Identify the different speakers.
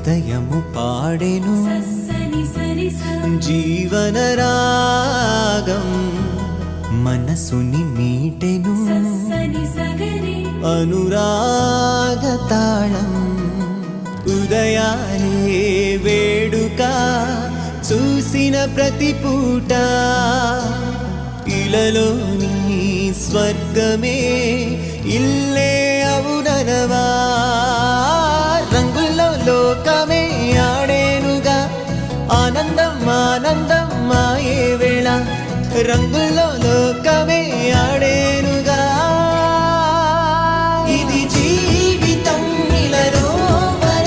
Speaker 1: హృదయము పాడెను జీవన రాగం మనసుని మీటెను అనురాగ తాళం ఉదయాలే వేడుక చూసిన ప్రతి పూట ఇలలోని స్వర్గమే ఇల్లే అవుననవా రంగుల్లో లోకమే ఆడేనుగా ఆనందం ఆనందం మాయే వేళ రంగుల్లో